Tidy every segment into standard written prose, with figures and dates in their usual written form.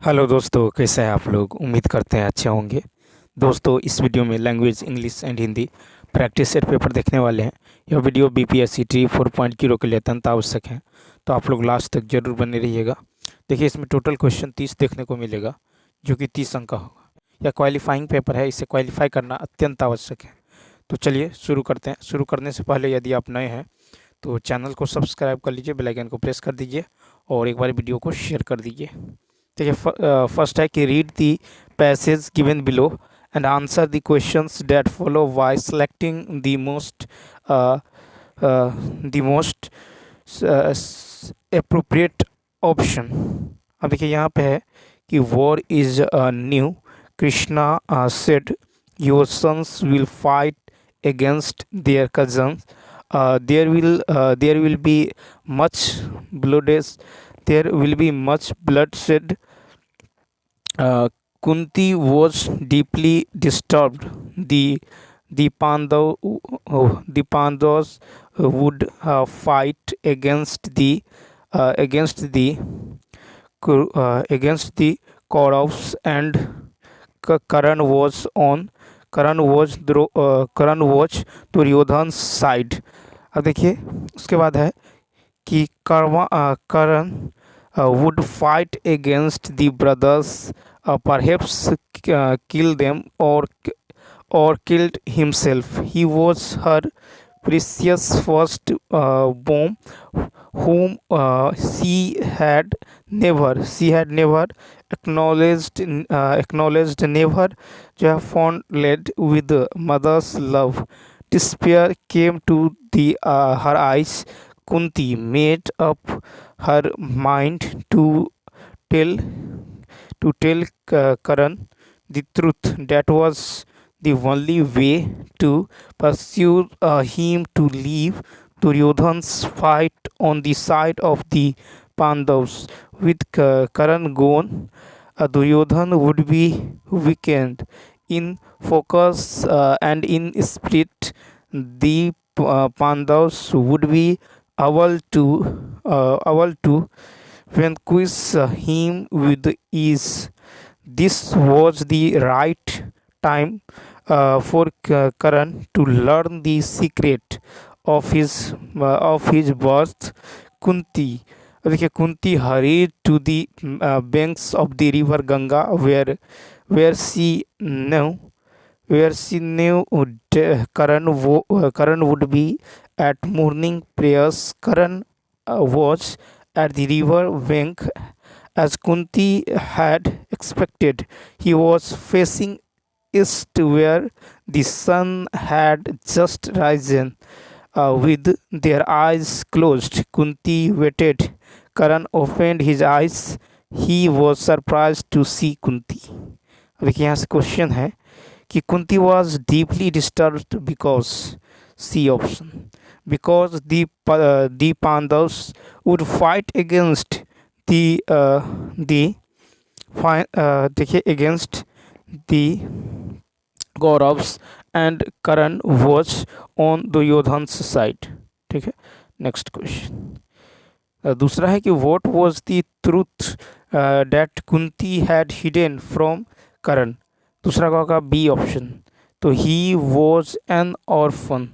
Hello दोस्तों, कैसे हैं आप लोग। उम्मीद करते हैं अच्छे होंगे। दोस्तों, इस वीडियो में language English and Hindi practice set paper देखने वाले हैं। यह वीडियो बीपीएससी टी 4.0 के लिए अत्यंत आवश्यक है, तो आप लोग लास्ट तक जरूर बने रहिएगा। देखिए, इसमें टोटल क्वेश्चन 30 देखने को मिलेगा, जो कि 30 अंक का होगा। यह क्वालिफाइंग पेपर है, इसे क्वालिफाई करना अत्यंत आवश्यक है। तो चलिए शुरू करते हैं। शुरू करने से पहले यदि आप नए हैं तो चैनल को सब्सक्राइब कर लीजिए, बेल आइकन को प्रेस कर दीजिए और एक बार वीडियो को शेयर कर दीजिए। ठीक है, फर्स्ट है कि read the passage given below and answer the questions that follow by selecting the most appropriate option. अब देखिए यहाँ पे है कि war is new, Krishna said your sons will fight against their cousins, there will be much bloodshed, there will be much bloodshed. Kunti was deeply disturbed. The Pandavas would fight against the Kauravas, and Karan was Duryodhan's side. अब देखिए उसके बाद है कि करण would fight against the brothers, perhaps kill them or killed himself. He was her precious first born, whom she had never acknowledged, never जो है fondled with mother's love. Despair came to her eyes. Kunti made up her mind tell to tell Karan the truth. That was the only way to pursue him to leave Duryodhan's fight on the side of the Pandavas. With Karan gone, Duryodhan would be weakened in focus and in spirit. The Pandavas would be able to vanquish him with ease. This was the right time for Karan to learn the secret of his birth. Kunti, देखिए, Kunti hurried to the banks of the river Ganga, where she knew Karan would be at morning prayers. Karan was at the river bank as Kunti had expected. He was facing east, where the sun had just risen. With their eyes closed, Kunti waited. Karan opened his eyes. He was surprised to see Kunti. अब देखिए यहाँ से question है कि Kunti was deeply disturbed because C option, because the Pandavs would fight against the देखिए against the Kauravs and Karan was on Duryodhan's side. ठीक है, next question दूसरा है कि what was the truth that Kunti had hidden from Karan. दूसरा का होगा बी ऑप्शन, तो ही वॉज एन ऑर्फन।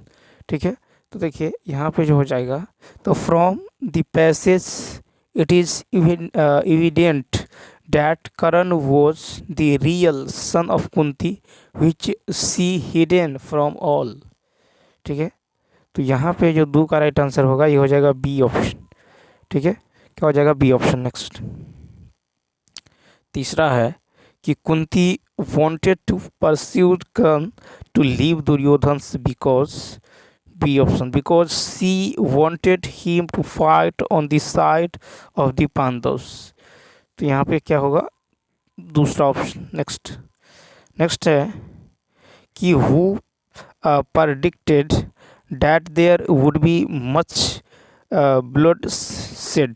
ठीक है, तो देखिए यहाँ पे जो हो जाएगा, तो from the passage it is evident that Karan was the real son of Kunti, which she hidden from all. ठीक है, तो यहाँ पे जो दो का राइट आंसर होगा ये हो जाएगा बी ऑप्शन। ठीक है, क्या हो जाएगा बी ऑप्शन। नेक्स्ट तीसरा है कि Kunti wanted to pursue Karan to leave Duryodhan's because B option, because she wanted him to fight on the side of the Pandavas. तो यहाँ पे क्या होगा दूसरा ऑप्शन। नेक्स्ट है कि who predicted that there would be much bloodshed।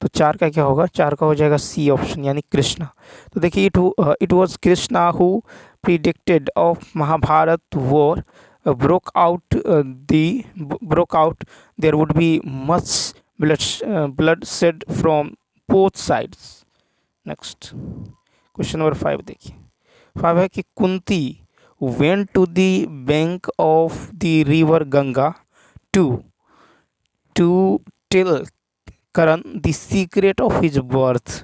तो चार का क्या होगा, चार का हो जाएगा सी ऑप्शन यानी कृष्णा। तो देखिए it was Krishna who predicted of Mahabharata war broke out, there would be much bloodshed from both sides. Next question number 5 देखिए। 5 है कि Kunti went to the bank of the river Ganga to to tell Karan the secret of his birth।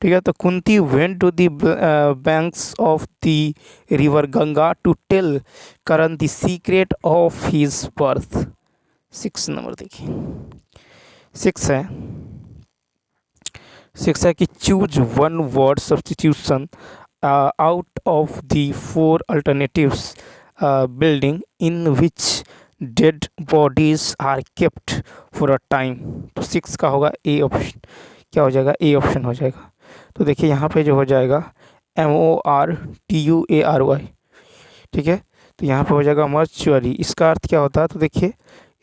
ठीक है, तो Kunti went to the banks of the river Ganga to tell Karan the secret of his birth. 6 number देखिए। 6 है 6 है कि choose one word substitution out of the 4 alternatives building in which dead bodies are kept for a time. तो 6 का होगा A option. क्या हो जाएगा? ए ऑप्शन हो जाएगा। तो देखिए यहाँ पे जो हो जाएगा MORTUARY। ठीक है, तो यहाँ पे हो जाएगा मर्चुअरी। इसका अर्थ क्या होता है? तो देखिए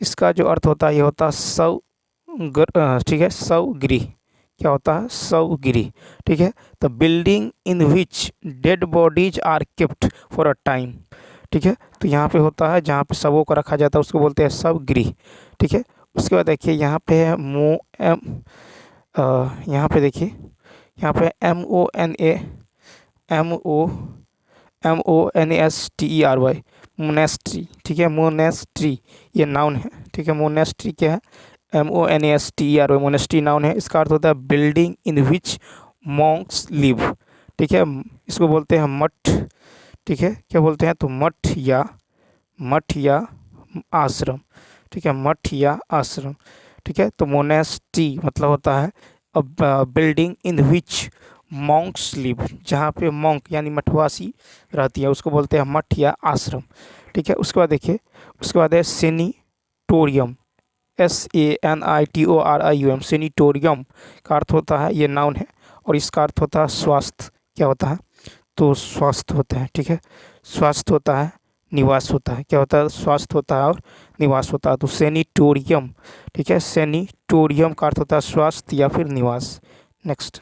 इसका जो अर्थ होता है ये होता है ठीक है, शवगृह। क्या होता है? शवगृह। ठीक है, तो building in which dead bodies are kept for a time. ठीक है, तो यहाँ पे होता है जहाँ पे शवों को रखा जाता है उसको बोलते हैं शवगृह। ठीक है, उसके बाद देखिए यहाँ पे है यहाँ पे देखिए यहाँ पे MONASTERY मोनेस्ट्री। ठीक है, मोनेस्ट्री ये नाउन है। ठीक है, मोनेस्ट्री क्या है? MONASTERY मोनेस्ट्री नाउन है। इसका अर्थ होता है building in which Monks live. ठीक है, इसको बोलते हैं मठ। ठीक है, क्या बोलते हैं? तो मठ या आश्रम। ठीक है, मठ या आश्रम। ठीक है, तो मोनेस्ट्री मतलब होता है building in which Monks live, जहाँ पे मॉन्क यानी मठवासी रहती है उसको बोलते हैं मठ या आश्रम। ठीक है, उसके बाद देखिए उसके बाद है सेनिटोरियम। SANITORIUM सेनिटोरियम का अर्थ होता है, ये नाउन है और इसका अर्थ होता है स्वास्थ्य। क्या होता है? तो स्वास्थ्य होता है। ठीक है, स्वास्थ्य होता है, निवास होता है। क्या होता है? स्वास्थ्य होता है और निवास होता है। तो सेनिटोरियम। ठीक है, सेनिटोरियम का अर्थ होता है स्वास्थ्य या फिर निवास। नेक्स्ट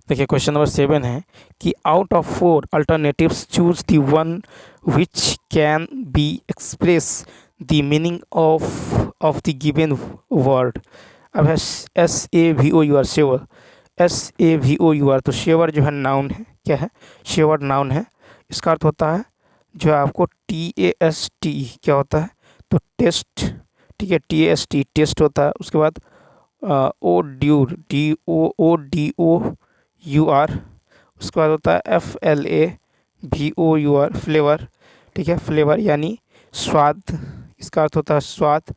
देखिए क्वेश्चन नंबर 7 है कि out of 4 alternatives choose the one which can be express the meaning of the given word. अब है SAVOUR सेवर। SAVOUR तो शेवर जो है नाउन है। क्या है? शेवर नाउन है। इसका अर्थ होता है जो है आपको TAST। क्या होता है? तो टेस्ट। ठीक है, TAST टेस्ट होता है। उसके बाद ODUR DOODOUR। उसके बाद होता है FLAVOUR फ्लेवर। ठीक है, फ्लेवर यानी स्वाद। इसका अर्थ होता है स्वाद,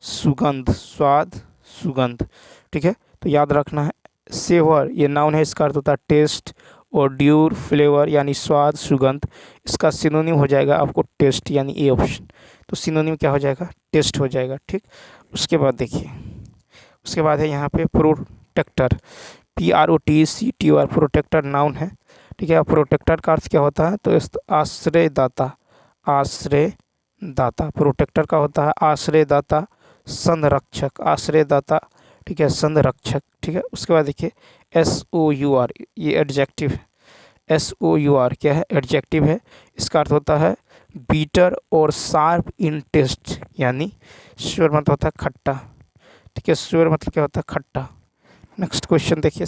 सुगंध, स्वाद, सुगंध। ठीक है, तो याद रखना है सेवर ये नाउन है। इसका अर्थ होता है टेस्ट। और ड्यूर फ्लेवर यानी स्वाद, सुगंध। इसका सिनोनिम हो जाएगा आपको टेस्ट यानी ए ऑप्शन। तो सिनोनिम क्या हो जाएगा? टेस्ट हो जाएगा। ठीक, उसके बाद देखिए उसके बाद है यहाँ पे प्रोटेक्टर। PROTECTOR प्रोटेक्टर नाउन है। ठीक है, प्रोटेक्टर का अर्थ क्या होता है? तो आश्रयदाता। आश्रयदाता प्रोटेक्टर का होता है आश्रयदाता, संरक्षक। आश्रयदाता ठीक है, संरक्षक। ठीक है, उसके बाद देखिए SOUR ये एडजेक्टिव है। SOUR क्या है? एडजेक्टिव है। इसका अर्थ होता है बीटर और शार्प इन टेस्ट यानी श्योर मतलब होता है खट्टा। ठीक है, श्योर मतलब क्या होता है? खट्टा। नेक्स्ट क्वेश्चन देखिए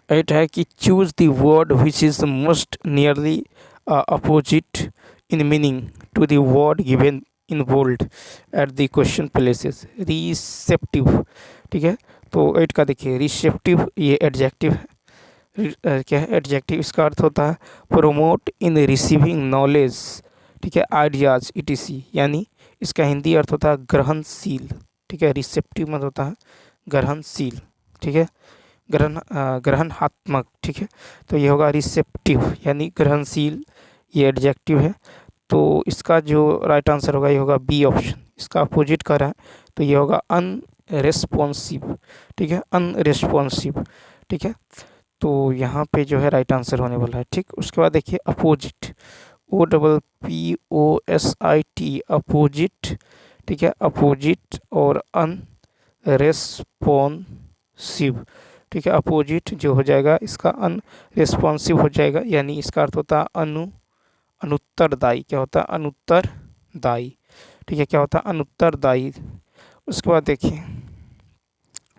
8 है कि choose the word which is most nearly opposite in meaning to the word given in bold at the question places. Receptive. ठीक है, तो 8 का देखिए रिसेप्टिव ये एडजेक्टिव है। क्या है? एडजेक्टिव। इसका अर्थ होता है प्रोमोट इन रिसीविंग नॉलेज। ठीक है, आइडियाज ETC यानी इसका हिंदी अर्थ होता है ग्रहणशील। ठीक है, रिसेप्टिव मतलब होता है ग्रहणशील। ठीक है, ग्रहणात्मक। ठीक है, तो ये होगा रिसेप्टिव यानी ग्रहणशील, ये एडजेक्टिव है। तो इसका जो राइट आंसर होगा ये होगा बी ऑप्शन। इसका अपोजिट कर रहा है तो ये होगा अनरेस्पॉन्सिव। ठीक है, अनरेस्पॉन्सिव। ठीक है, तो यहाँ पे जो है राइट आंसर होने वाला है। ठीक, उसके बाद देखिए अपोजिट। OPPOSIT opposite. ठीक है, अपोजिट और अनरेस्पॉन्सिव। ठीक है, अपोजिट जो हो जाएगा इसका अनरेस्पॉन्सिव हो जाएगा यानी इसका अर्थ होता है अनुत्तरदायी। क्या होता है? अनुत्तरदायी। ठीक है, क्या होता है? अनुत्तरदायी। उसके बाद देखिए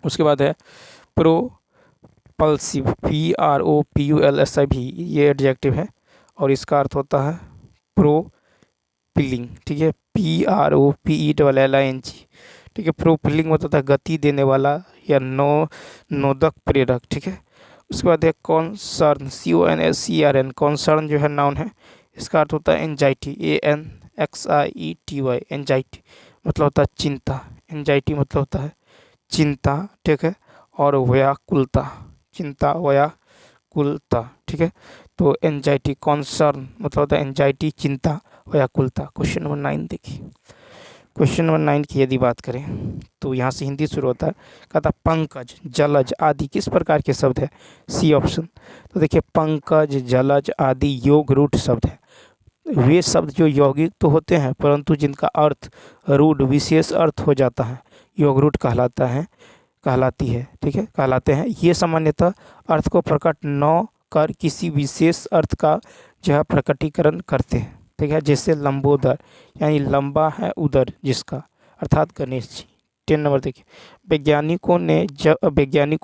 उसके बाद है प्रोपल्सिव, PROPULSIV, ये एडजेक्टिव है और इसका अर्थ होता है प्रोपिलिंग। ठीक है, PROPELLING। ठीक है, प्रोपिलिंग मतलब है गति देने वाला या नोदक प्रेरक। ठीक है, उसके बाद है कॉन्सर्न, CONSERN। कॉन्सर्न जो है नाउन है, इसका अर्थ होता है एंजाइटी, ANXIETY, एंजाइटी मतलब होता है चिंता। एंजाइटी मतलब होता है चिंता। ठीक है, और व्याकुलता, चिंता व्याकुलता। ठीक है, तो एंजाइटी, कॉन्सर्न मतलब होता है एंजाइटी, चिंता, व्याकुलता। क्वेश्चन नंबर 9 देखिए। क्वेश्चन नंबर 9 की यदि बात करें तो यहाँ से हिंदी शुरू होता है। कहता पंकज, जलज आदि किस प्रकार के शब्द है? C option. तो देखिए पंकज, जलज आदि योग रूढ़ शब्द है। वे शब्द जो यौगिक तो होते हैं परंतु जिनका अर्थ रूढ़ विशेष अर्थ हो जाता है, योग रूढ़ कहलाती है। ठीक है, कहलाते हैं। ये सामान्यतः अर्थ को प्रकट न कर किसी विशेष अर्थ का जो है प्रकटीकरण करते हैं। ठीक है, जैसे लंबोदर यानी लंबा है उदर जिसका, अर्थात गणेश जी। 10 नंबर देखिए। वैज्ञानिकों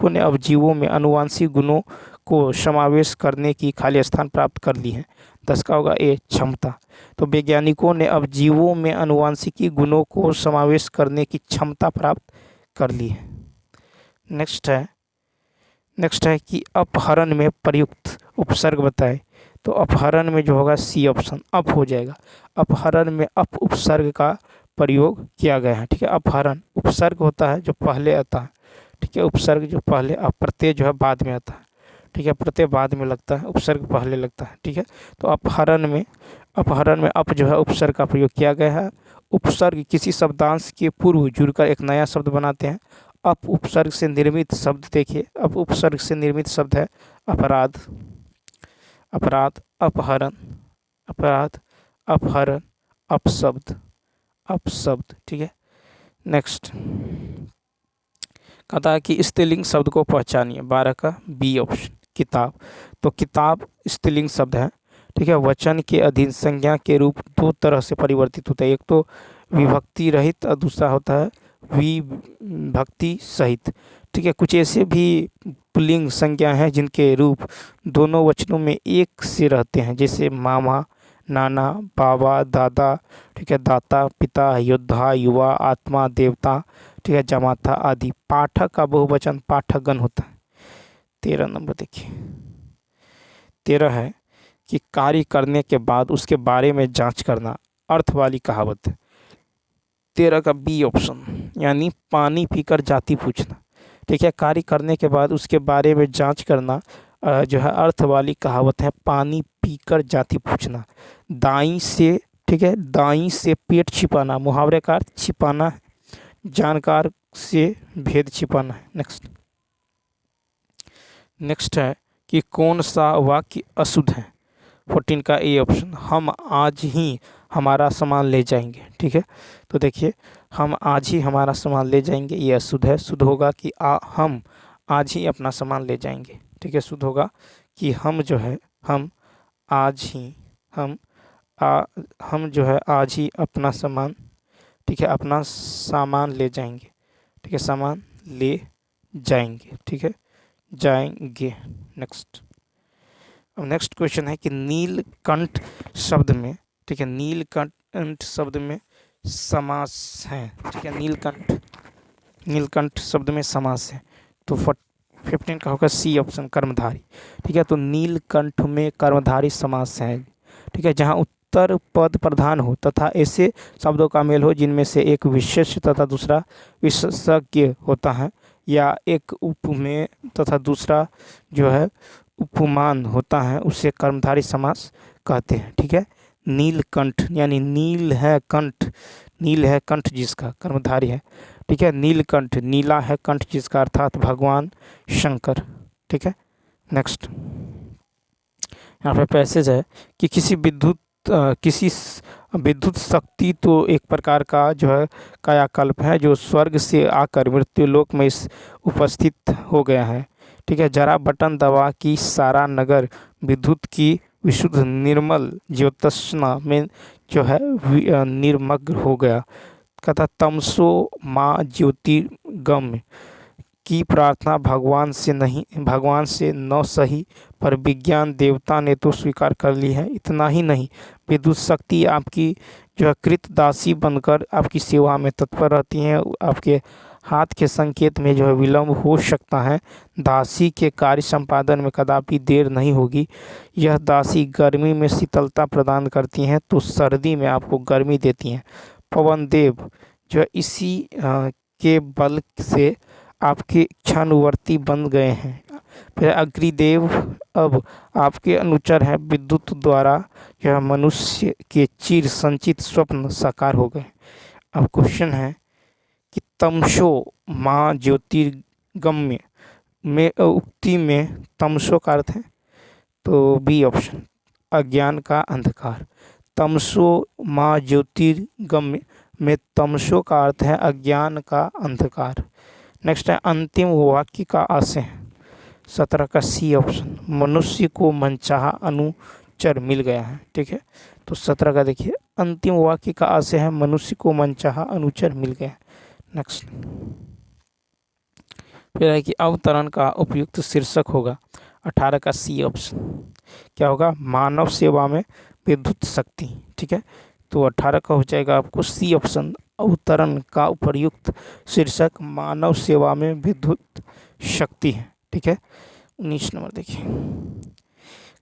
ने अब जीवों में अनुवांशिक गुणों को समावेश करने की खाली स्थान प्राप्त कर ली है। 10 का होगा ए, क्षमता। तो वैज्ञानिकों ने अब जीवों में अनुवांशिकी गुणों को समावेश करने की क्षमता प्राप्त कर ली है। नेक्स्ट है कि अपहरण में प्रयुक्त उपसर्ग बताए। तो अपहरण में जो होगा सी ऑप्शन, अप हो जाएगा। अपहरण में अप उपसर्ग का प्रयोग किया गया है। ठीक है, अपहरण उपसर्ग होता है जो पहले आता है। ठीक है, उपसर्ग जो पहले, प्रत्यय जो है बाद में आता है। ठीक है, प्रत्यय बाद में लगता है, उपसर्ग पहले लगता है। ठीक है, तो अपहरण में अप जो है उपसर्ग का प्रयोग किया गया है। उपसर्ग किसी शब्दांश के पूर्व जुड़कर एक नया शब्द बनाते हैं। अप उपसर्ग से निर्मित शब्द देखिए, अप उपसर्ग से निर्मित शब्द है अपराध, अपहरण, अपहरण, अपशब्द। ठीक है, नेक्स्ट कहता है कि स्त्रीलिंग शब्द को पहचानिए। 12 का बी ऑप्शन, किताब। तो किताब स्त्रीलिंग शब्द है। ठीक है, वचन के अधीन संज्ञा के रूप दो तरह से परिवर्तित होता है। एक तो विभक्ति रहित और दूसरा होता है विभक्ति सहित। ठीक है, कुछ ऐसे भी पुल्लिंग संज्ञा हैं जिनके रूप दोनों वचनों में एक से रहते हैं, जैसे मामा, नाना, बाबा, दादा। ठीक है, दाता, पिता, योद्धा, युवा, आत्मा, देवता। ठीक है, जमाता आदि। पाठक का बहुवचन पाठकगण होता है। 13 नंबर देखिए। 13 है कि कार्य करने के बाद उसके बारे में जांच करना, अर्थ वाली कहावत है। 13 का बी ऑप्शन, यानी पानी पीकर जाति पूछना। ठीक है, कार्य करने के बाद उसके बारे में जांच करना जो है अर्थ वाली कहावत है, पानी पीकर जाति पूछना। दाई से, ठीक है, दाई से पेट छिपाना, मुहावरे का अर्थ छिपाना है। जानकार से भेद छिपाना है। नेक्स्ट है कि कौन सा वाक्य अशुद्ध है? 14 का ए ऑप्शन, हम आज ही हमारा सामान ले जाएंगे। ठीक है, तो देखिए हम आज ही हमारा सामान ले जाएंगे, ये अशुद्ध है। शुद्ध होगा कि हम आज ही अपना सामान ले जाएंगे। ठीक है, शुद्ध होगा कि हम जो है हम आज ही हम जो है आज ही अपना सामान, ठीक है, अपना सामान ले जाएंगे। ठीक है, सामान ले जाएंगे। ठीक है, जाएंगे। अब नेक्स्ट क्वेश्चन है कि नीलकंठ शब्द में, ठीक है, नीलकंठ शब्द में समास है। ठीक है, नीलकंठ शब्द में समास है। तो 15 का होगा सी ऑप्शन, कर्मधारी। ठीक है, तो नीलकंठ में कर्मधारी समास है। ठीक है, जहाँ उत्तर पद प्रधान हो तथा ऐसे शब्दों का मेल हो जिनमें से एक विशेष तथा दूसरा विशेषज्ञ होता है, या एक उपमेय तथा दूसरा जो है उपमान होता है, उसे कर्मधारी समास कहते हैं। ठीक है, नीलकंठ यानी नील है कंठ जिसका, कर्मधारी है। ठीक है, नीलकंठ, नीला है कंठ जिसका, अर्थात भगवान शंकर। ठीक है, नेक्स्ट यहाँ पे पैसेज है कि किसी विद्युत शक्ति तो एक प्रकार का जो है कायाकल्प है जो स्वर्ग से आकर मृत्युलोक में उपस्थित हो गया है। ठीक है, जरा बटन दबा कि सारा नगर विद्युत की विशुद्ध निर्मल ज्योत्सना में जो है निर्मग्न हो गया। कहता तमसो माँ ज्योतिर्गम्य, की प्रार्थना भगवान से न सही, पर विज्ञान देवता ने तो स्वीकार कर ली है। इतना ही नहीं, विद्युत शक्ति आपकी जो है कृत दासी बनकर आपकी सेवा में तत्पर रहती हैं। आपके हाथ के संकेत में जो है विलंब हो सकता है, दासी के कार्य संपादन में कदापि देर नहीं होगी। यह दासी गर्मी में शीतलता प्रदान करती हैं तो सर्दी में आपको गर्मी देती हैं। पवन देव जो है इसी के बल से आपके इच्छानुवर्ती बन गए हैं। फिर अग्निदेव अब आपके अनुचर हैं। विद्युत द्वारा यह मनुष्य के चिर संचित स्वप्न साकार हो गए। अब क्वेश्चन है कि तमसो माँ ज्योतिर्गम्य में उक्ति में तमसो का अर्थ है, तो बी ऑप्शन अज्ञान का अंधकार। तमसो माँ ज्योतिर्गम्य में तमसो का अर्थ है अज्ञान का अंधकार। नेक्स्ट है अंतिम वाक्य का आशय 17 का सी ऑप्शन, मनुष्य को मनचाहा अनुचर मिल गया है। ठीक है, तो 17 का देखिए अंतिम वाक्य का आशय है मनुष्य को मनचाहा अनुचर मिल गया। नेक्स्ट फिर है कि अवतरण का उपयुक्त शीर्षक होगा 18 का सी ऑप्शन, क्या होगा, मानव सेवा में विद्युत शक्ति। ठीक है, तो 18 का हो जाएगा आपको सी ऑप्शन, अवतरण का उपयुक्त शीर्षक मानव सेवा में विद्युत शक्ति है। ठीक है, 19 नंबर देखिए,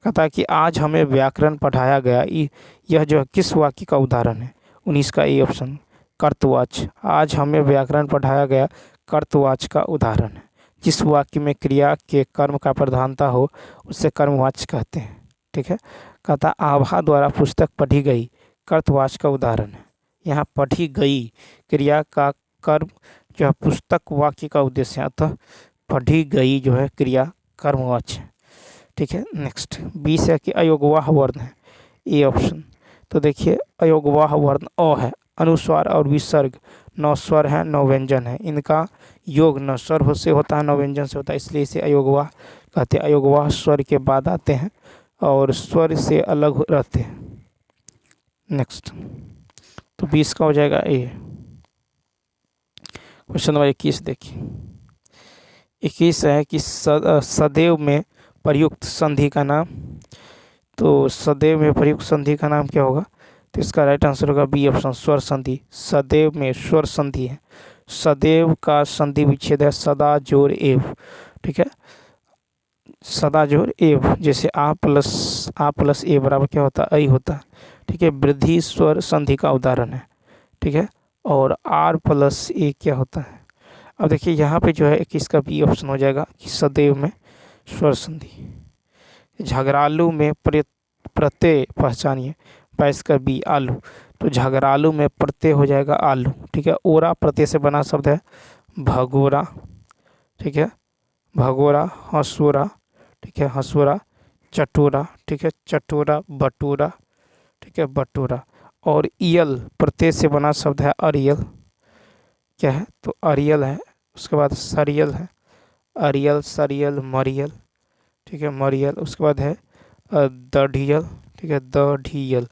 कहता है कि आज हमें व्याकरण पढ़ाया गया। यह जो है किस वाक्य का उदाहरण है? 19 का ए ऑप्शन, कर्तवाच। आज हमें व्याकरण पढ़ाया गया कर्तवाच का उदाहरण है। जिस वाक्य में क्रिया के कर्म का प्रधानता हो उसे कर्मवाच कहते हैं। ठीक है, कहता आभा द्वारा पुस्तक पढ़ी गई कर्तवाच का उदाहरण है। यहाँ पढ़ी गई क्रिया का कर्म जो है पुस्तक वाक्य का उद्देश्य है, अतः पढ़ी गई जो है क्रिया कर्मवाच है। ठीक है, नेक्स्ट 20 है कि अयोगवाह वर्ण है, ए ऑप्शन। तो देखिए अयोगवाह वर्ण अ है, अनुस्वार और विसर्ग, 9 स्वर है 9 व्यंजन है, इनका योग 9 स्वर से होता है 9 व्यंजन से होता है, इसलिए इसे अयोगवाह कहते हैं। अयोगवाह स्वर के बाद आते हैं और स्वर से अलग रहते हैं। नेक्स्ट तो 20 का हो जाएगा ए। क्वेश्चन नंबर 21 देखिए, 21 है कि सदैव में प्रयुक्त संधि का नाम। तो सदैव में प्रयुक्त संधि का नाम क्या होगा? तो इसका राइट आंसर होगा बी ऑप्शन, स्वर संधि। सदैव में स्वर संधि है। सदैव का संधि विच्छेद है सदा जोर एव। ठीक है, सदा जोर एव, जैसे आ प्लस ए बराबर क्या होता है? ऐ होता है। ठीक है, वृद्धि स्वर संधि का उदाहरण है। ठीक है, और आर प्लस ए क्या होता है? अब देखिए यहाँ पे जो है 21 का बी ऑप्शन हो जाएगा कि सदैव में स्वर संधि। झगड़ालू में प्रत्यय पहचानिए, 22 का बी आलू। तो झगड़ालू में प्रत्यय हो जाएगा आलू। ठीक है, ओरा प्रत्यय से बना शब्द है भगोरा। ठीक है, भगोरा, हंसोरा। ठीक है, हंसोरा, चटोरा। ठीक है, चटोरा, बटोरा। ठीक है, बटोरा। और इयल प्रत्यय से बना शब्द है अरियल। क्या है? तो अरियल है। उसके बाद सरियल है, अरियल, सरियल, मरियल। ठीक है, मरियल। उसके बाद है दढ़ियल। ठीक है, दढ़ियल।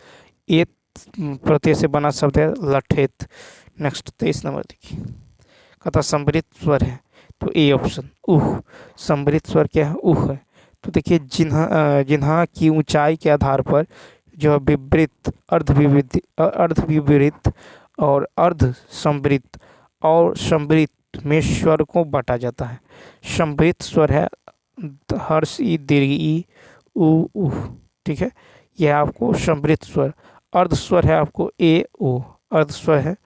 एत प्रत्यय से बना शब्द है लठेत। नेक्स्ट 23 नंबर देखिए, कहता सम्मिलित स्वर है, तो ए ऑप्शन उह। सम्मिलित स्वर क्या है? उह है। तो देखिए जिन्हा की ऊंचाई के आधार पर जो विवृत, अर्धविवृत और अर्ध संवृत और संवृत में स्वर को बांटा जाता है। संवृत स्वर है हर्ष ई, दीर्घ ई, उ, उह। ठीक है, यह आपको संवृत स्वर। अर्ध स्वर है आपको ए ओ, अर्ध स्वर है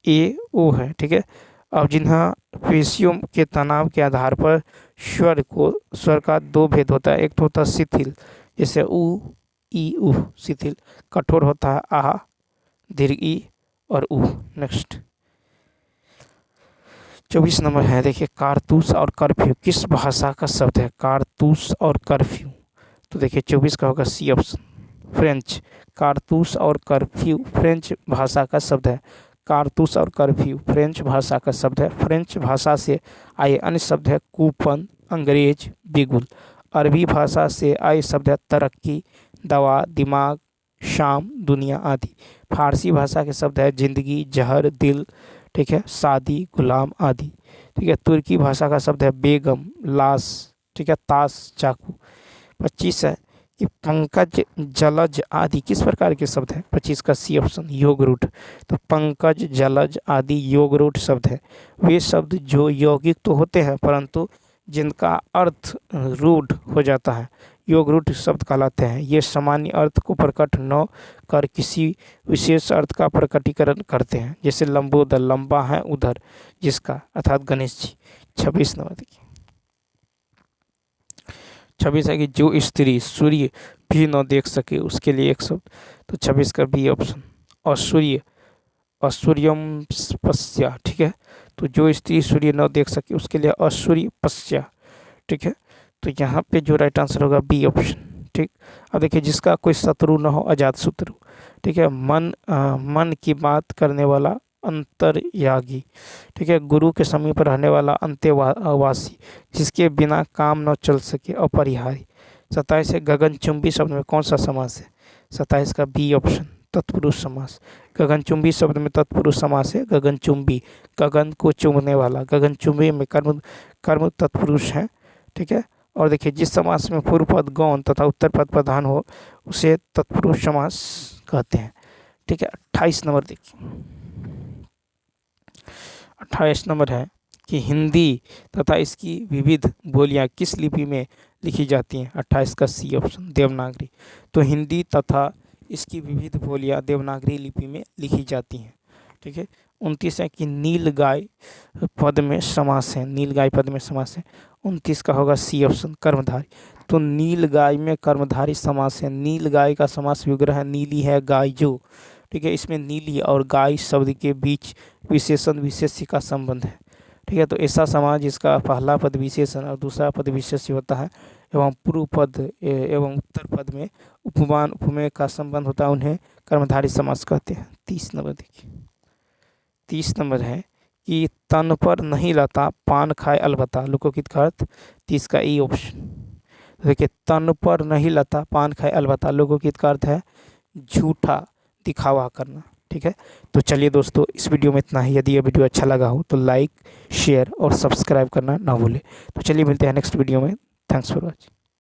ए ओ है। ठीक है, अब जिन्हा पेशियों के तनाव के आधार पर स्वर का 2 भेद होता है। एक तो होता है शिथिल, जैसे उ, ई, उह, शिथिल। कठोर होता है आह, दीर्घ ई और उह। नेक्स्ट 24 नंबर है, देखिए कारतूस और कर्फ्यू किस भाषा का शब्द है? कारतूस और कर्फ्यू, तो देखिए 24 का होगा सी ऑप्शन, फ्रेंच। कारतूस और कर्फ्यू फ्रेंच भाषा का शब्द है। कारतूस और कर्फ्यू फ्रेंच भाषा का शब्द है। फ्रेंच भाषा से आए अन्य शब्द है कूपन, अंग्रेज, बिगुल। अरबी भाषा से आए शब्द है तरक्की, दवा, दिमाग, शाम, दुनिया आदि। फारसी भाषा के शब्द है जिंदगी, जहर, दिल। ठीक है, शादी, गुलाम आदि। ठीक है। तुर्की भाषा का शब्द है बेगम, लाश, ठीक है, ताश, चाकू। 25 है कि पंकज, जलज आदि किस प्रकार के शब्द हैं? 25 का सी ऑप्शन, योग रूट। तो पंकज, जलज आदि योग रूट शब्द है। वे शब्द जो यौगिक तो होते हैं परंतु जिनका अर्थ रूढ़ हो जाता है, योग रूट शब्द कहलाते हैं। ये सामान्य अर्थ को प्रकट न कर किसी विशेष अर्थ का प्रकटीकरण करते हैं। जैसे लंबोदर, लंबा है उधर जिसका, अर्थात गणेश जी। 26 नंबर देखिए, 26 है कि जो स्त्री सूर्य भी न देख सके उसके लिए एक शब्द। तो 26 का बी ऑप्शन, असूर्य, असूर्यम पश्या, ठीक है। तो जो स्त्री सूर्य न देख सके उसके लिए असूर्य पश्या, ठीक है। तो यहाँ पे जो राइट आंसर होगा बी ऑप्शन, ठीक। अब देखिए, जिसका कोई शत्रु न हो, अजात शत्रु, ठीक है। मन की बात करने वाला अंतर्यागी, ठीक है। गुरु के समीप रहने वाला अंत्यवासी, जिसके बिना काम न चल सके, अपरिहारी। 27 है गगनचुंबी शब्द में कौन सा समास है? 27 का बी ऑप्शन, तत्पुरुष समास। गगनचुंबी शब्द में तत्पुरुष समास है, गगनचुंबी, गगन को चूमने वाला। गगनचुंबी में कर्म कर्म तत्पुरुष है, ठीक है। और देखिए, जिस समास में पूर्व पद गौण तथा उत्तर पद प्रधान हो उसे तत्पुरुष समास कहते हैं, ठीक है। 28 नंबर देखिए, 28 नंबर है कि हिंदी तथा इसकी विविध बोलियां किस लिपि में लिखी जाती हैं? 28 का सी ऑप्शन, देवनागरी। तो हिंदी तथा इसकी विविध बोलियां देवनागरी लिपि में लिखी जाती हैं, ठीक है। 29 है कि नीलगाय पद में समास है, नीलगाय पद में समास है। 29 का होगा सी ऑप्शन, कर्मधारी। तो नीलगाय में कर्मधारी समास है। नीलगाय का समास विग्रह है, नीली है गाय जो, ठीक है। इसमें नीली और गाय शब्द के बीच विशेषण विशेष्य का संबंध है, ठीक है। तो ऐसा समाज जिसका पहला पद विशेषण और दूसरा पद विशेष्य होता है एवं पूर्व पद एवं उत्तर पद में उपमान उपमेय का संबंध होता है, उन्हें कर्मधारी समास कहते हैं। 30 नंबर देखिए, 30 नंबर है कि तन पर नहीं लता पान खाए अलबत्ता, लोकोक्ति का अर्थ। 30 का ई ऑप्शन, देखिए, तन पर नहीं लता पान खाए अलबत्ता, लोकोक्ति का अर्थ है झूठा दिखावा करना, ठीक है। तो चलिए दोस्तों, इस वीडियो में इतना ही। यदि ये वीडियो अच्छा लगा हो तो लाइक, शेयर और सब्सक्राइब करना ना भूलें। तो चलिए मिलते हैं नेक्स्ट वीडियो में। Thanks for watching.